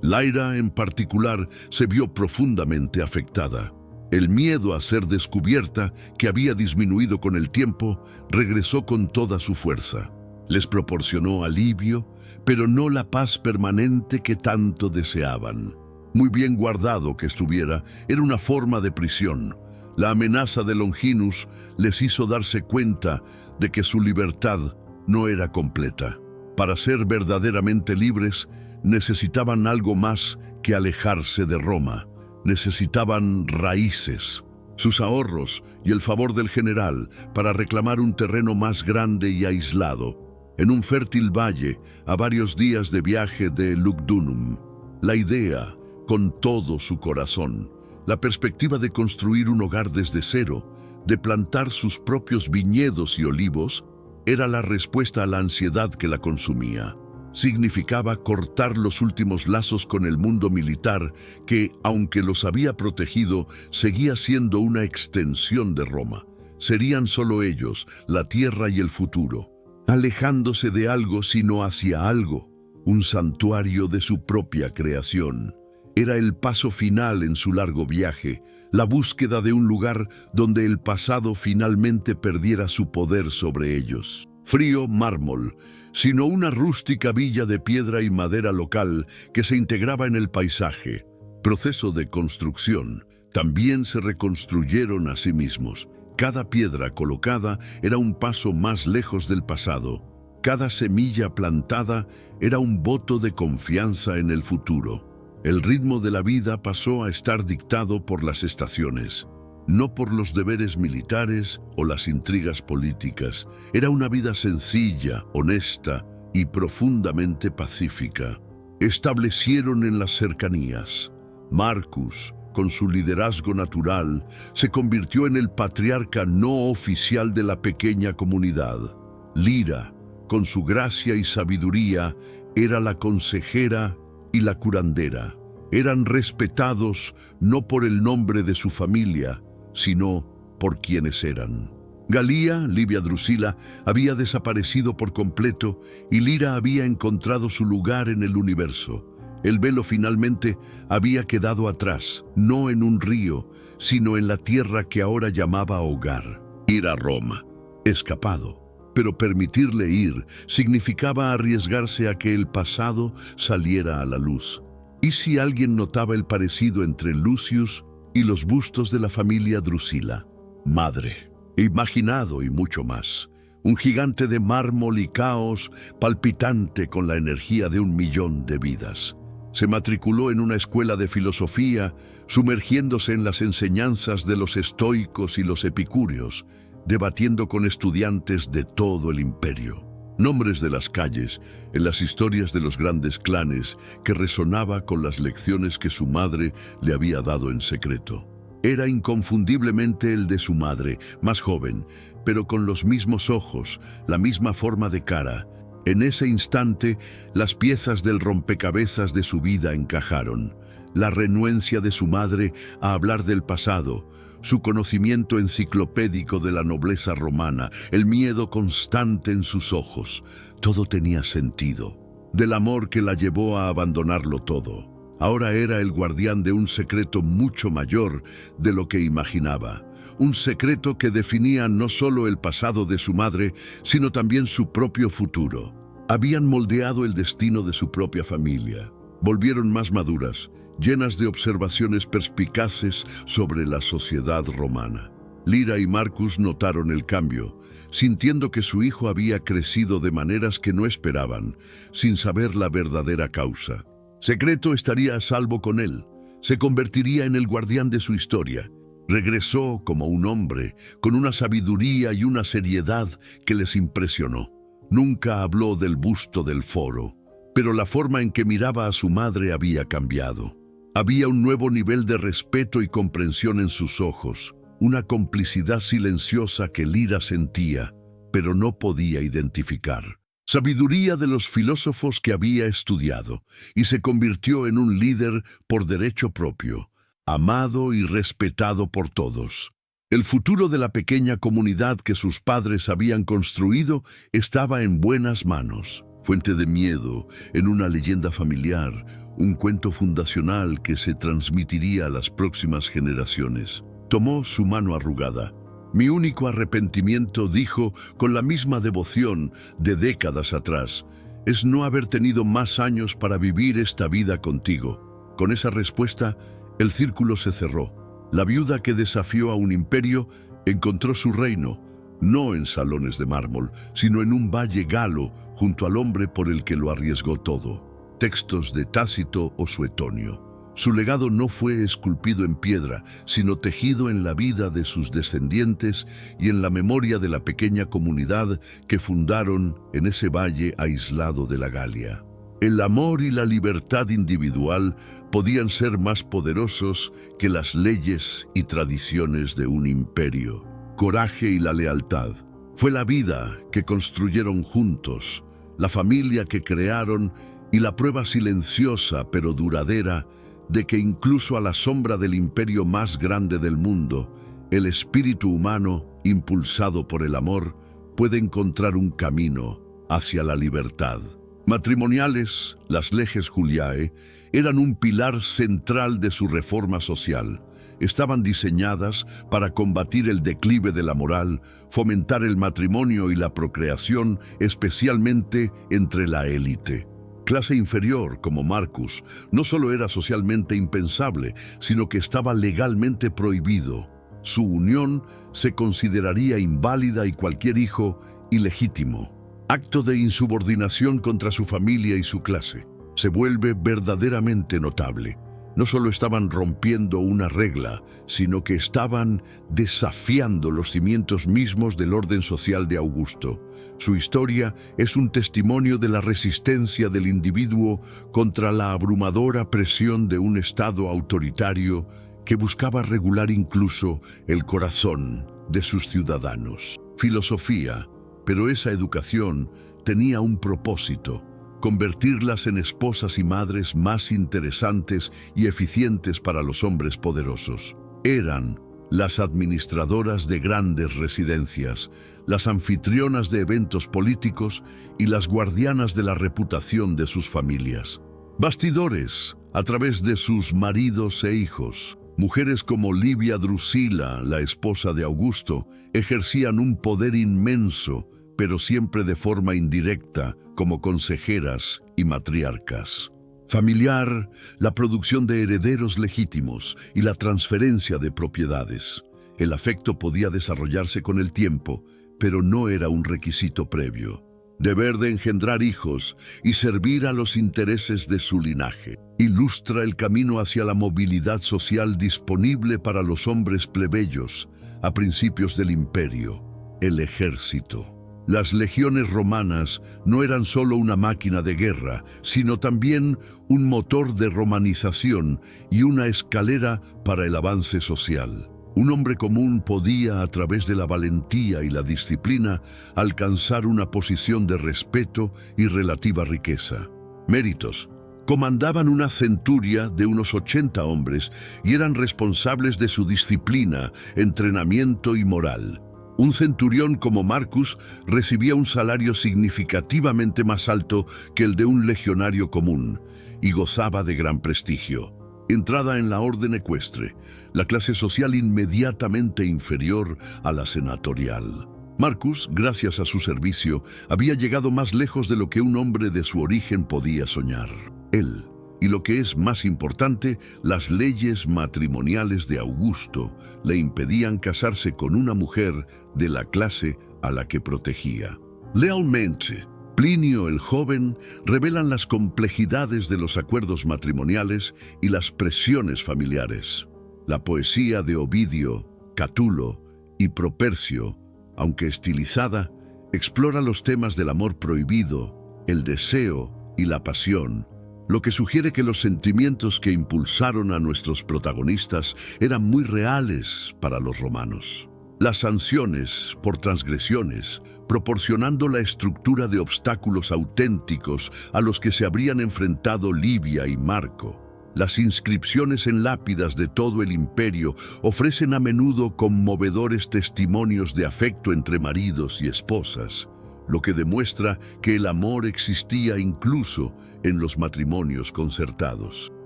Lyra, en particular, se vio profundamente afectada. El miedo a ser descubierta, que había disminuido con el tiempo, regresó con toda su fuerza. Les proporcionó alivio, pero no la paz permanente que tanto deseaban. Muy bien guardado que estuviera, era una forma de prisión. La amenaza de Longinus les hizo darse cuenta de que su libertad no era completa. Para ser verdaderamente libres, necesitaban algo más que alejarse de Roma. Necesitaban raíces, sus ahorros y el favor del general para reclamar un terreno más grande y aislado, en un fértil valle a varios días de viaje de Lugdunum. La idea, con todo su corazón, la perspectiva de construir un hogar desde cero, de plantar sus propios viñedos y olivos, era la respuesta a la ansiedad que la consumía. Significaba cortar los últimos lazos con el mundo militar que, aunque los había protegido, seguía siendo una extensión de Roma. Serían solo ellos, la tierra y el futuro, alejándose de algo sino hacia algo, un santuario de su propia creación. Era el paso final en su largo viaje, la búsqueda de un lugar donde el pasado finalmente perdiera su poder sobre ellos. Frío mármol, sino una rústica villa de piedra y madera local que se integraba en el paisaje. Proceso de construcción. También se reconstruyeron a sí mismos. Cada piedra colocada era un paso más lejos del pasado. Cada semilla plantada era un voto de confianza en el futuro. El ritmo de la vida pasó a estar dictado por las estaciones, no por los deberes militares o las intrigas políticas. Era una vida sencilla, honesta y profundamente pacífica. Establecieron en las cercanías. Marcus, con su liderazgo natural, se convirtió en el patriarca no oficial de la pequeña comunidad. Lira, con su gracia y sabiduría, era la consejera y la curandera. Eran respetados no por el nombre de su familia, sino por quienes eran. Galía, Livia Drusila, había desaparecido por completo y Lira había encontrado su lugar en el universo. El velo finalmente había quedado atrás, no en un río, sino en la tierra que ahora llamaba hogar. Ir a Roma. Escapado. Pero permitirle ir significaba arriesgarse a que el pasado saliera a la luz. ¿Y si alguien notaba el parecido entre Lucius y los bustos de la familia Drusila? Madre, imaginado y mucho más. Un gigante de mármol y caos, palpitante con la energía de 1.000.000 de vidas. Se matriculó en una escuela de filosofía, sumergiéndose en las enseñanzas de los estoicos y los epicúreos, debatiendo con estudiantes de todo el imperio. Nombres de las calles, en las historias de los grandes clanes, que resonaba con las lecciones que su madre le había dado en secreto. Era inconfundiblemente el de su madre, más joven, pero con los mismos ojos, la misma forma de cara. En ese instante, las piezas del rompecabezas de su vida encajaron. La renuencia de su madre a hablar del pasado, su conocimiento enciclopédico de la nobleza romana, el miedo constante en sus ojos, todo tenía sentido. Del amor que la llevó a abandonarlo todo. Ahora era el guardián de un secreto mucho mayor de lo que imaginaba. Un secreto que definía no solo el pasado de su madre, sino también su propio futuro. Habían moldeado el destino de su propia familia. Volvieron más maduras, llenas de observaciones perspicaces sobre la sociedad romana. Lira y Marcus notaron el cambio, sintiendo que su hijo había crecido de maneras que no esperaban, sin saber la verdadera causa. Secreto estaría a salvo con él, se convertiría en el guardián de su historia. Regresó como un hombre, con una sabiduría y una seriedad que les impresionó. Nunca habló del busto del foro, pero la forma en que miraba a su madre había cambiado. Había un nuevo nivel de respeto y comprensión en sus ojos, una complicidad silenciosa que Lira sentía, pero no podía identificar. Sabiduría de los filósofos que había estudiado, y se convirtió en un líder por derecho propio, amado y respetado por todos. El futuro de la pequeña comunidad que sus padres habían construido estaba en buenas manos. Fuente de miedo, en una leyenda familiar, un cuento fundacional que se transmitiría a las próximas generaciones. Tomó su mano arrugada. Mi único arrepentimiento, dijo con la misma devoción de décadas atrás, es no haber tenido más años para vivir esta vida contigo. Con esa respuesta, el círculo se cerró. La viuda que desafió a un imperio encontró su reino, no en salones de mármol, sino en un valle galo junto al hombre por el que lo arriesgó todo. Textos de Tácito o Suetonio. Su legado no fue esculpido en piedra, sino tejido en la vida de sus descendientes y en la memoria de la pequeña comunidad que fundaron en ese valle aislado de la Galia. El amor y la libertad individual podían ser más poderosos que las leyes y tradiciones de un imperio. Coraje y la lealtad. Fue la vida que construyeron juntos, la familia que crearon y la prueba silenciosa pero duradera de que incluso a la sombra del imperio más grande del mundo, el espíritu humano, impulsado por el amor, puede encontrar un camino hacia la libertad. Matrimoniales, las leges Juliae eran un pilar central de su reforma social. Estaban diseñadas para combatir el declive de la moral, fomentar el matrimonio y la procreación, especialmente entre la élite. Clase inferior, como Marcus, no solo era socialmente impensable, sino que estaba legalmente prohibido. Su unión se consideraría inválida y cualquier hijo ilegítimo. Acto de insubordinación contra su familia y su clase. Se vuelve verdaderamente notable. No solo estaban rompiendo una regla, sino que estaban desafiando los cimientos mismos del orden social de Augusto. Su historia es un testimonio de la resistencia del individuo contra la abrumadora presión de un Estado autoritario que buscaba regular incluso el corazón de sus ciudadanos. Filosofía, pero esa educación tenía un propósito: convertirlas en esposas y madres más interesantes y eficientes para los hombres poderosos. Eran las administradoras de grandes residencias, las anfitrionas de eventos políticos y las guardianas de la reputación de sus familias. Bastidores, a través de sus maridos e hijos. Mujeres como Livia Drusila, la esposa de Augusto, ejercían un poder inmenso, pero siempre de forma indirecta, como consejeras y matriarcas. Familiar, la producción de herederos legítimos y la transferencia de propiedades. El afecto podía desarrollarse con el tiempo, pero no era un requisito previo. Deber de engendrar hijos y servir a los intereses de su linaje. Ilustra el camino hacia la movilidad social disponible para los hombres plebeyos a principios del imperio, el ejército. Las legiones romanas no eran solo una máquina de guerra, sino también un motor de romanización y una escalera para el avance social. Un hombre común podía, a través de la valentía y la disciplina, alcanzar una posición de respeto y relativa riqueza. Méritos. Comandaban una centuria de unos 80 hombres y eran responsables de su disciplina, entrenamiento y moral. Un centurión como Marcus recibía un salario significativamente más alto que el de un legionario común y gozaba de gran prestigio. Entrada en la orden ecuestre, la clase social inmediatamente inferior a la senatorial. Marcus, gracias a su servicio, había llegado más lejos de lo que un hombre de su origen podía soñar. Él, y lo que es más importante, las leyes matrimoniales de Augusto le impedían casarse con una mujer de la clase a la que protegía. Lealmente, Plinio el joven revelan las complejidades de los acuerdos matrimoniales y las presiones familiares. La poesía de Ovidio, Catulo y Propercio, aunque estilizada, explora los temas del amor prohibido, el deseo y la pasión, lo que sugiere que los sentimientos que impulsaron a nuestros protagonistas eran muy reales para los romanos. Las sanciones por transgresiones, proporcionando la estructura de obstáculos auténticos a los que se habrían enfrentado Livia y Marco. Las inscripciones en lápidas de todo el imperio ofrecen a menudo conmovedores testimonios de afecto entre maridos y esposas, lo que demuestra que el amor existía incluso en los matrimonios concertados.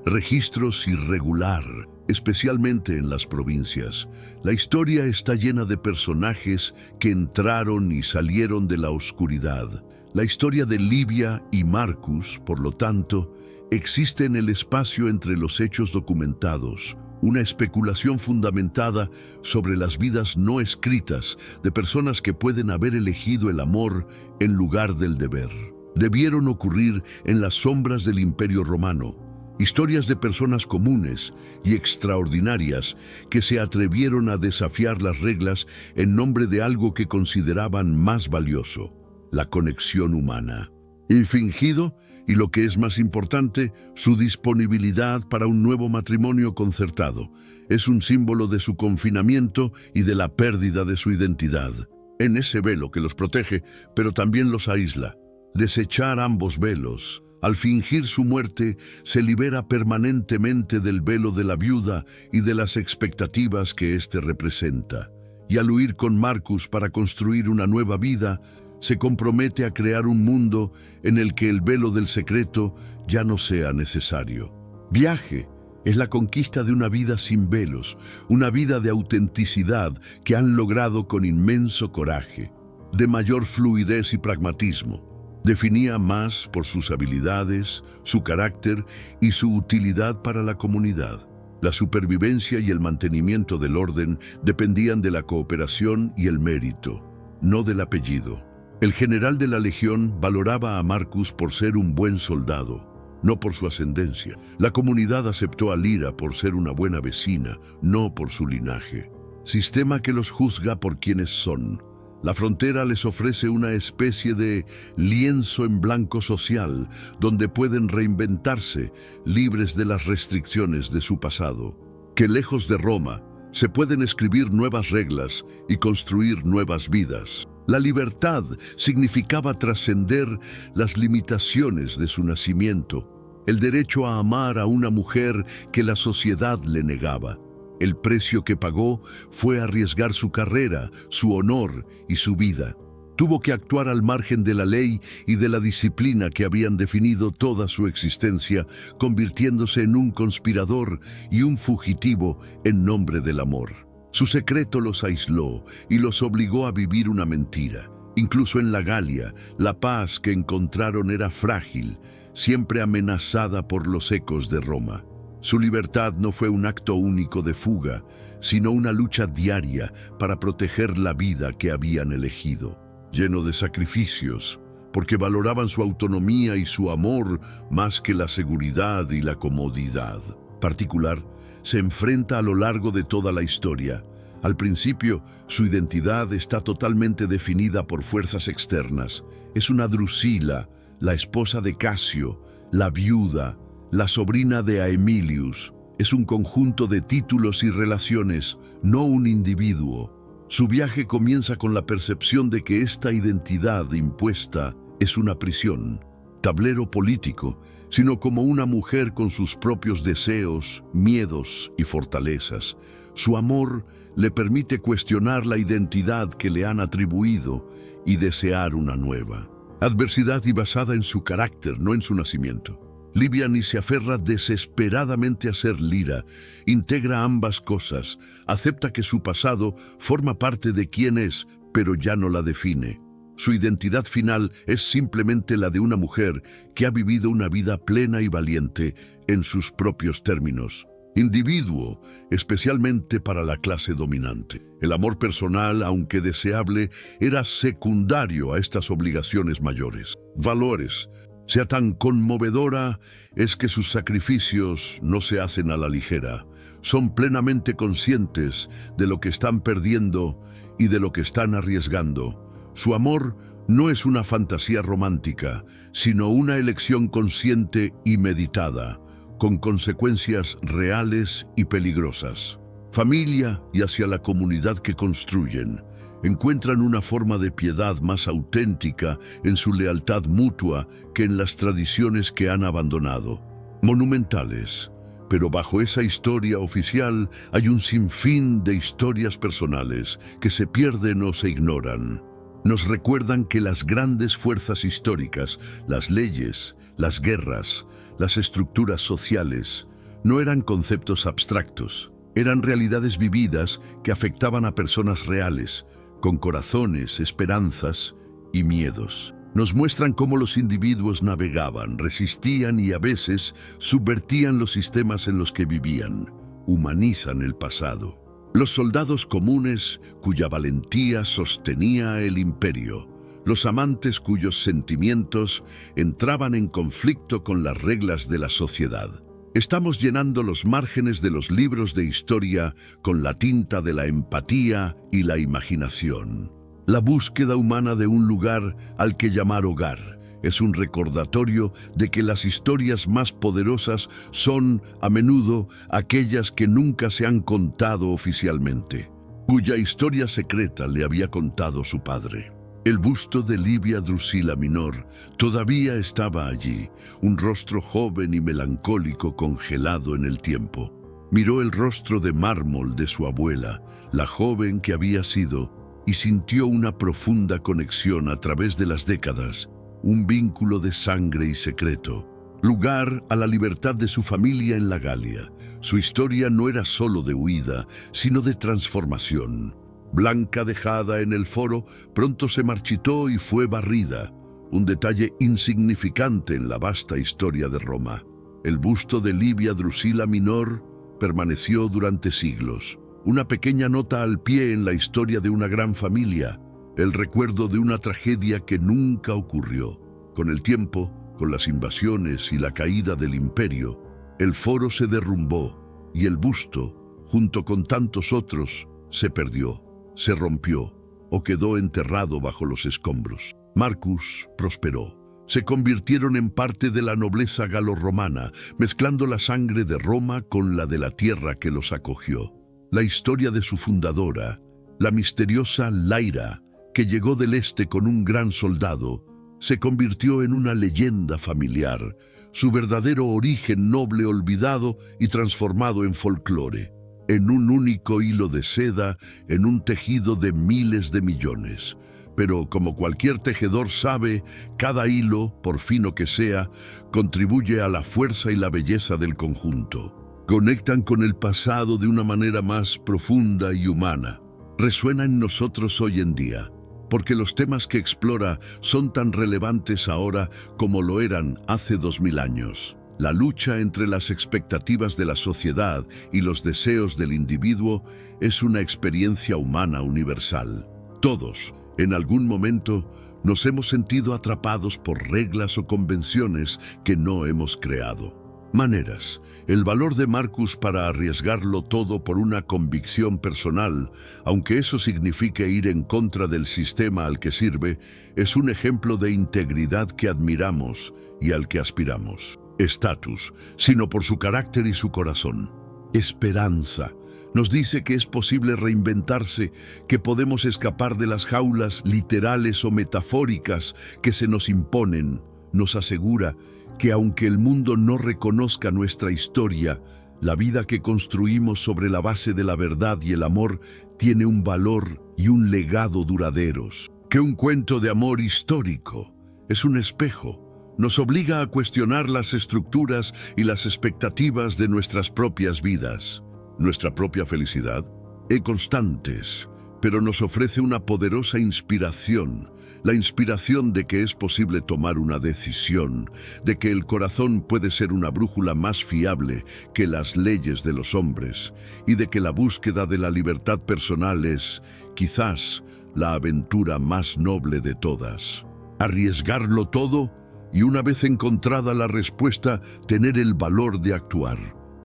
Registros irregular, especialmente en las provincias. La historia está llena de personajes que entraron y salieron de la oscuridad. La historia de Livia y Marcus, por lo tanto, existe en el espacio entre los hechos documentados, una especulación fundamentada sobre las vidas no escritas de personas que pueden haber elegido el amor en lugar del deber. Debieron ocurrir en las sombras del Imperio Romano, historias de personas comunes y extraordinarias que se atrevieron a desafiar las reglas en nombre de algo que consideraban más valioso, la conexión humana. El fingido, y lo que es más importante, su disponibilidad para un nuevo matrimonio concertado, es un símbolo de su confinamiento y de la pérdida de su identidad. En ese velo que los protege, pero también los aísla. Desechar ambos velos, al fingir su muerte, se libera permanentemente del velo de la viuda y de las expectativas que éste representa. Y al huir con Marcus para construir una nueva vida, se compromete a crear un mundo en el que el velo del secreto ya no sea necesario. Viaje es la conquista de una vida sin velos, una vida de autenticidad que han logrado con inmenso coraje, de mayor fluidez y pragmatismo. Definía más por sus habilidades, su carácter y su utilidad para la comunidad. La supervivencia y el mantenimiento del orden dependían de la cooperación y el mérito, no del apellido. El general de la legión valoraba a Marcus por ser un buen soldado, no por su ascendencia. La comunidad aceptó a Lira por ser una buena vecina, no por su linaje. Sistema que los juzga por quienes son. La frontera les ofrece una especie de lienzo en blanco social, donde pueden reinventarse, libres de las restricciones de su pasado. Que lejos de Roma, se pueden escribir nuevas reglas y construir nuevas vidas. La libertad significaba trascender las limitaciones de su nacimiento, el derecho a amar a una mujer que la sociedad le negaba. El precio que pagó fue arriesgar su carrera, su honor y su vida. Tuvo que actuar al margen de la ley y de la disciplina que habían definido toda su existencia, convirtiéndose en un conspirador y un fugitivo en nombre del amor. Su secreto los aisló y los obligó a vivir una mentira. Incluso en la Galia, la paz que encontraron era frágil, siempre amenazada por los ecos de Roma. Su libertad no fue un acto único de fuga, sino una lucha diaria para proteger la vida que habían elegido. Lleno de sacrificios, porque valoraban su autonomía y su amor más que la seguridad y la comodidad particular, se enfrenta a lo largo de toda la historia. Al principio, su identidad está totalmente definida por fuerzas externas. Es una Drusila, la esposa de Casio, la viuda, la sobrina de Aemilius. Es un conjunto de títulos y relaciones, no un individuo. Su viaje comienza con la percepción de que esta identidad impuesta es una prisión, tablero político, sino como una mujer con sus propios deseos, miedos y fortalezas. Su amor le permite cuestionar la identidad que le han atribuido y desear una nueva. Adversidad y basada en su carácter, no en su nacimiento. Livia ni se aferra desesperadamente a ser Lira, integra ambas cosas, acepta que su pasado forma parte de quién es, pero ya no la define. Su identidad final es simplemente la de una mujer que ha vivido una vida plena y valiente en sus propios términos. Individuo, especialmente para la clase dominante. El amor personal, aunque deseable, era secundario a estas obligaciones mayores. Valores. Sea tan conmovedora es que sus sacrificios no se hacen a la ligera. Son plenamente conscientes de lo que están perdiendo y de lo que están arriesgando. Su amor no es una fantasía romántica, sino una elección consciente y meditada, con consecuencias reales y peligrosas. Familia y hacia la comunidad que construyen. Encuentran una forma de piedad más auténtica en su lealtad mutua que en las tradiciones que han abandonado. Monumentales, pero bajo esa historia oficial hay un sinfín de historias personales que se pierden o se ignoran. Nos recuerdan que las grandes fuerzas históricas, las leyes, las guerras, las estructuras sociales, no eran conceptos abstractos, eran realidades vividas que afectaban a personas reales, con corazones, esperanzas y miedos. Nos muestran cómo los individuos navegaban, resistían y a veces subvertían los sistemas en los que vivían. Humanizan el pasado. Los soldados comunes cuya valentía sostenía el imperio. Los amantes cuyos sentimientos entraban en conflicto con las reglas de la sociedad. Estamos llenando los márgenes de los libros de historia con la tinta de la empatía y la imaginación. La búsqueda humana de un lugar al que llamar hogar es un recordatorio de que las historias más poderosas son, a menudo, aquellas que nunca se han contado oficialmente, cuya historia secreta le había contado su padre. El busto de Livia Drusila Minor todavía estaba allí, un rostro joven y melancólico congelado en el tiempo. Miró el rostro de mármol de su abuela, la joven que había sido, y sintió una profunda conexión a través de las décadas, un vínculo de sangre y secreto. Lugar a la libertad de su familia en la Galia. Su historia no era solo de huida, sino de transformación. Blanca dejada en el foro, pronto se marchitó y fue barrida, un detalle insignificante en la vasta historia de Roma. El busto de Livia Drusila Minor permaneció durante siglos, una pequeña nota al pie en la historia de una gran familia, el recuerdo de una tragedia que nunca ocurrió. Con el tiempo, con las invasiones y la caída del imperio, el foro se derrumbó y el busto, junto con tantos otros, se perdió. Se rompió o quedó enterrado bajo los escombros. Marcus prosperó. Se convirtieron en parte de la nobleza galorromana, mezclando la sangre de Roma con la de la tierra que los acogió. La historia de su fundadora, la misteriosa Laira, que llegó del este con un gran soldado, se convirtió en una leyenda familiar, su verdadero origen noble olvidado y transformado en folclore. en un único hilo de seda, en un tejido de miles de millones. Pero como cualquier tejedor sabe, cada hilo, por fino que sea, contribuye a la fuerza y la belleza del conjunto. Conectan con el pasado de una manera más profunda y humana. Resuena en nosotros hoy en día, porque los temas que explora son tan relevantes ahora como lo eran hace 2000 años. La lucha entre las expectativas de la sociedad y los deseos del individuo es una experiencia humana universal. Todos, en algún momento, nos hemos sentido atrapados por reglas o convenciones que no hemos creado. Maneras. El valor de Marcus para arriesgarlo todo por una convicción personal, aunque eso signifique ir en contra del sistema al que sirve, es un ejemplo de integridad que admiramos y al que aspiramos. Estatus, sino por su carácter y su corazón. Esperanza. Nos dice que es posible reinventarse, que podemos escapar de las jaulas literales o metafóricas que se nos imponen. Nos asegura que aunque el mundo no reconozca nuestra historia, la vida que construimos sobre la base de la verdad y el amor tiene un valor y un legado duraderos. Que un cuento de amor histórico es un espejo. Nos obliga a cuestionar las estructuras y las expectativas de nuestras propias vidas. Nuestra propia felicidad es constantes, pero nos ofrece una poderosa inspiración. La inspiración de que es posible tomar una decisión, de que el corazón puede ser una brújula más fiable que las leyes de los hombres, y de que la búsqueda de la libertad personal es, quizás, la aventura más noble de todas. Arriesgarlo todo y una vez encontrada la respuesta, tener el valor de actuar.